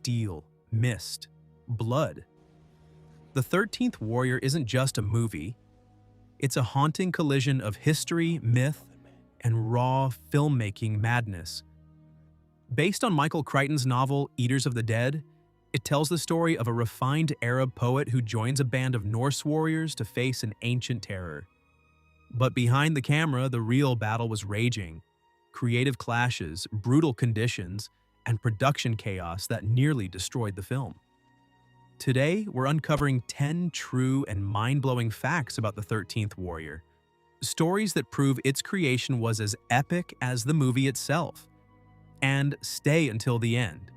steel, mist, blood. The 13th Warrior isn't just a movie. It's a haunting collision of history, myth, and raw filmmaking madness. Based on Michael Crichton's novel Eaters of the Dead, it tells the story of a refined Arab poet who joins a band of Norse warriors to face an ancient terror. But behind the camera, the real battle was raging. Creative clashes, brutal conditions, and production chaos that nearly destroyed the film. Today, we're uncovering 10 true and mind-blowing facts about the 13th Warrior. Stories that prove its creation was as epic as the movie itself. And stay until the end,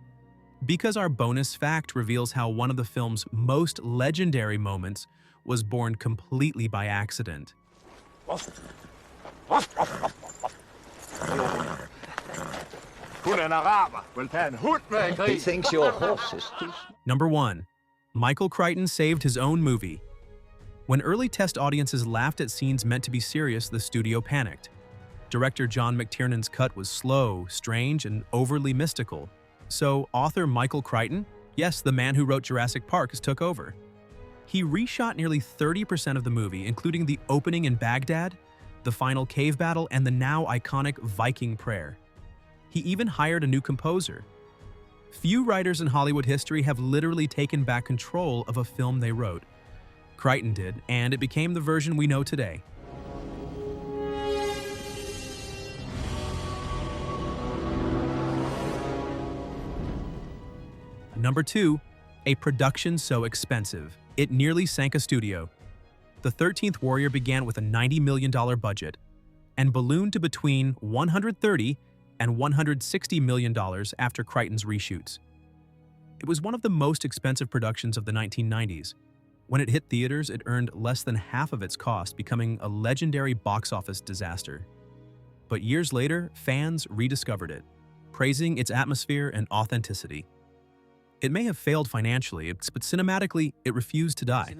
because our bonus fact reveals how one of the film's most legendary moments was born completely by accident. He thinks your horse is too... Number 1. Michael Crichton saved his own movie. When early test audiences laughed at scenes meant to be serious, the studio panicked. Director John McTiernan's cut was slow, strange, and overly mystical. So author Michael Crichton, yes, the man who wrote Jurassic Park, took over. He reshot nearly 30% of the movie, including the opening in Baghdad, the final cave battle, and the now iconic Viking prayer. He even hired a new composer. Few writers in Hollywood history have literally taken back control of a film they wrote. Crichton did, and it became the version we know today. Number 2, a production so expensive, it nearly sank a studio. The 13th Warrior began with a $90 million budget and ballooned to between $130 and $160 million after Crichton's reshoots. It was one of the most expensive productions of the 1990s. When it hit theaters, it earned less than half of its cost, becoming a legendary box office disaster. But years later, fans rediscovered it, praising its atmosphere and authenticity. It may have failed financially, but cinematically, it refused to die.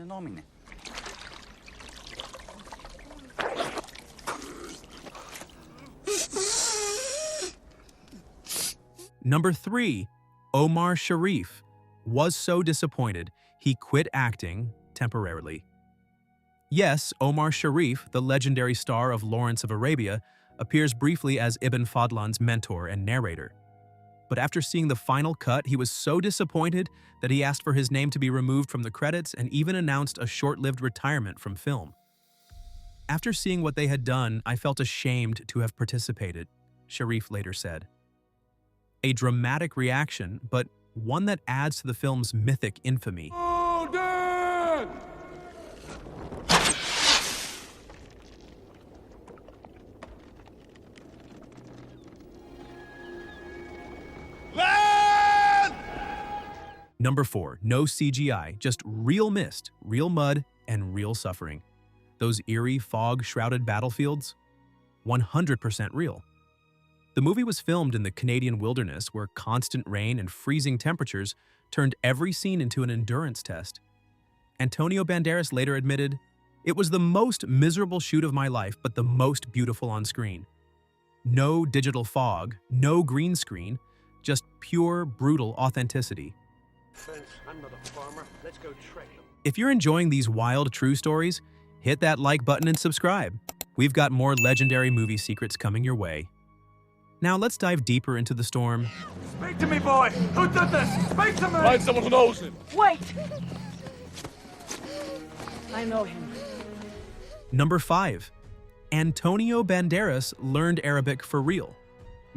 Number 3, Omar Sharif was so disappointed, he quit acting temporarily. Yes, Omar Sharif, the legendary star of Lawrence of Arabia, appears briefly as Ibn Fadlan's mentor and narrator. But after seeing the final cut, he was so disappointed that he asked for his name to be removed from the credits and even announced a short-lived retirement from film. After seeing what they had done, I felt ashamed to have participated, Sharif later said. A dramatic reaction, but one that adds to the film's mythic infamy. Oh, Dad! Number 4, no CGI, just real mist, real mud, and real suffering. Those eerie, fog-shrouded battlefields? 100% real. The movie was filmed in the Canadian wilderness where constant rain and freezing temperatures turned every scene into an endurance test. Antonio Banderas later admitted, "It was the most miserable shoot of my life, but the most beautiful on screen. No digital fog, no green screen, just pure, brutal authenticity." I'm not a farmer. Let's go trade them. If you're enjoying these wild, true stories, hit that like button and subscribe. We've got more legendary movie secrets coming your way. Now let's dive deeper into the storm. Speak to me, boy! Who did this? Speak to me! Find someone who knows him! Wait! I know him. Number 5. Antonio Banderas learned Arabic for real.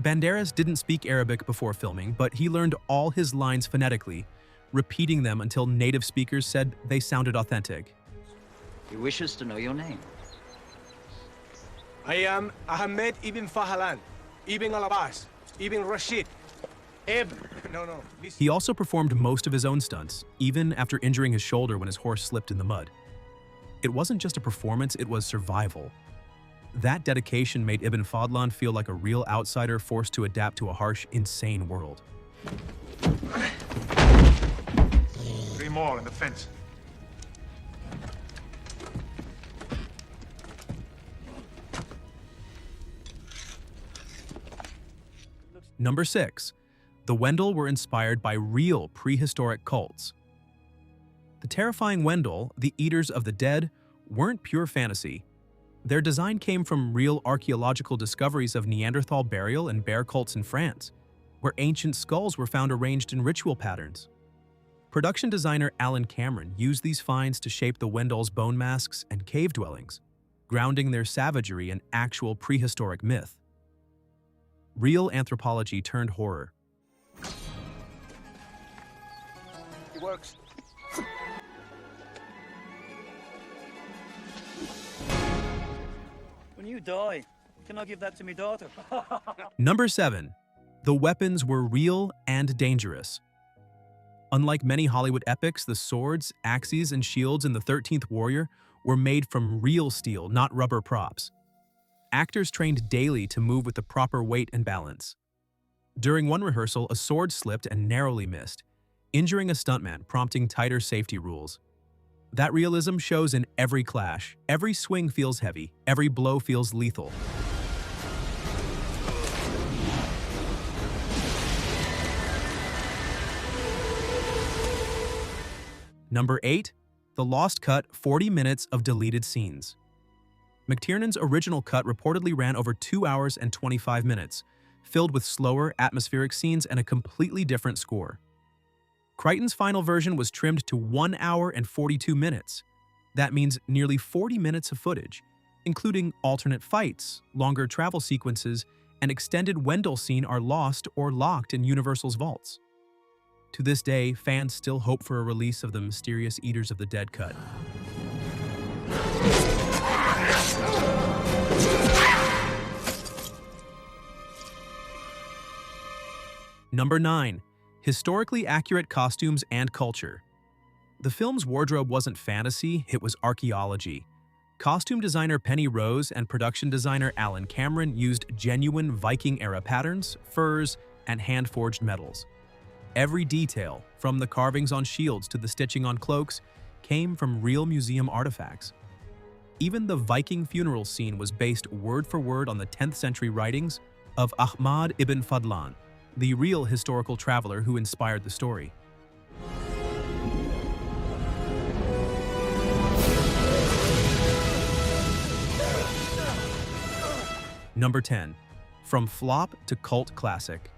Banderas didn't speak Arabic before filming, but he learned all his lines phonetically, repeating them until native speakers said they sounded authentic. He wishes to know your name. I am Ahmed ibn Fahlan, ibn al-Abbas, ibn Rashid, ibn... No. He also performed most of his own stunts, even after injuring his shoulder when his horse slipped in the mud. It wasn't just a performance, it was survival. That dedication made Ibn Fadlan feel like a real outsider forced to adapt to a harsh, insane world. 3 more in the fence. Number 6. The Wendol were inspired by real prehistoric cults. The terrifying Wendol, the Eaters of the Dead, weren't pure fantasy. Their design came from real archaeological discoveries of Neanderthal burial and bear cults in France, where ancient skulls were found arranged in ritual patterns. Production designer Alan Cameron used these finds to shape the Wendol's bone masks and cave dwellings, grounding their savagery in actual prehistoric myth. Real anthropology turned horror. It works. When you die, can I give that to my daughter? Number 7. The weapons were real and dangerous. Unlike many Hollywood epics, the swords, axes, and shields in the 13th Warrior were made from real steel, not rubber props. Actors trained daily to move with the proper weight and balance. During one rehearsal, a sword slipped and narrowly missed, injuring a stuntman, prompting tighter safety rules. That realism shows in every clash. Every swing feels heavy, every blow feels lethal. Number 8. The Lost Cut, 40 minutes of deleted scenes. McTiernan's original cut reportedly ran over 2 hours and 25 minutes, filled with slower, atmospheric scenes and a completely different score. Crichton's final version was trimmed to 1 hour and 42 minutes. That means nearly 40 minutes of footage, including alternate fights, longer travel sequences, and extended Wendol scene are lost or locked in Universal's vaults. To this day, fans still hope for a release of the mysterious Eaters of the Dead cut. Number 9. Historically accurate costumes and culture. The film's wardrobe wasn't fantasy, it was archaeology. Costume designer Penny Rose and production designer Alan Cameron used genuine Viking-era patterns, furs, and hand-forged metals. Every detail, from the carvings on shields to the stitching on cloaks, came from real museum artifacts. Even the Viking funeral scene was based word for word on the 10th century writings of Ahmad ibn Fadlan, the real historical traveler who inspired the story. Number 10. From flop to cult classic.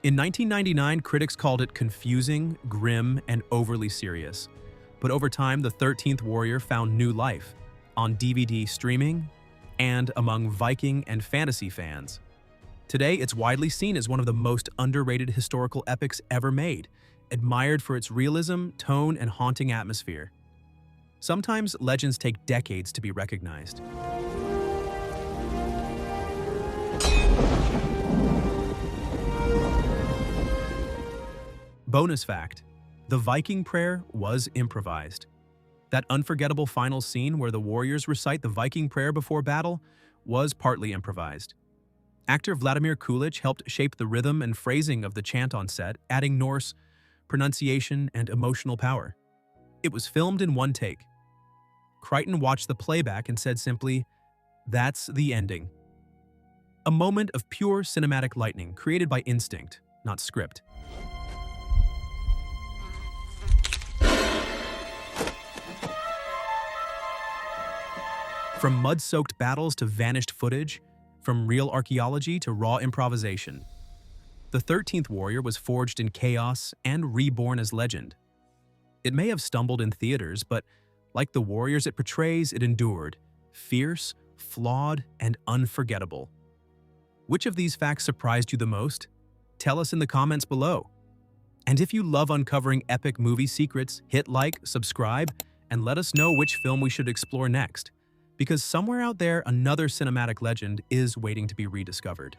In 1999, critics called it confusing, grim, and overly serious. But over time, the 13th Warrior found new life on DVD streaming and among Viking and fantasy fans. Today, it's widely seen as one of the most underrated historical epics ever made, admired for its realism, tone, and haunting atmosphere. Sometimes legends take decades to be recognized. Bonus fact: the Viking prayer was improvised. That unforgettable final scene where the warriors recite the Viking prayer before battle was partly improvised. Actor Vladimir Kulich helped shape the rhythm and phrasing of the chant on set, adding Norse pronunciation and emotional power. It was filmed in one take. Crichton watched the playback and said simply, "That's the ending." A moment of pure cinematic lightning created by instinct, not script. From mud-soaked battles to vanished footage, from real archaeology to raw improvisation, the 13th Warrior was forged in chaos and reborn as legend. It may have stumbled in theaters, but like the warriors it portrays, it endured, fierce, flawed, and unforgettable. Which of these facts surprised you the most? Tell us in the comments below. And if you love uncovering epic movie secrets, hit like, subscribe, and let us know which film we should explore next. Because somewhere out there, another cinematic legend is waiting to be rediscovered.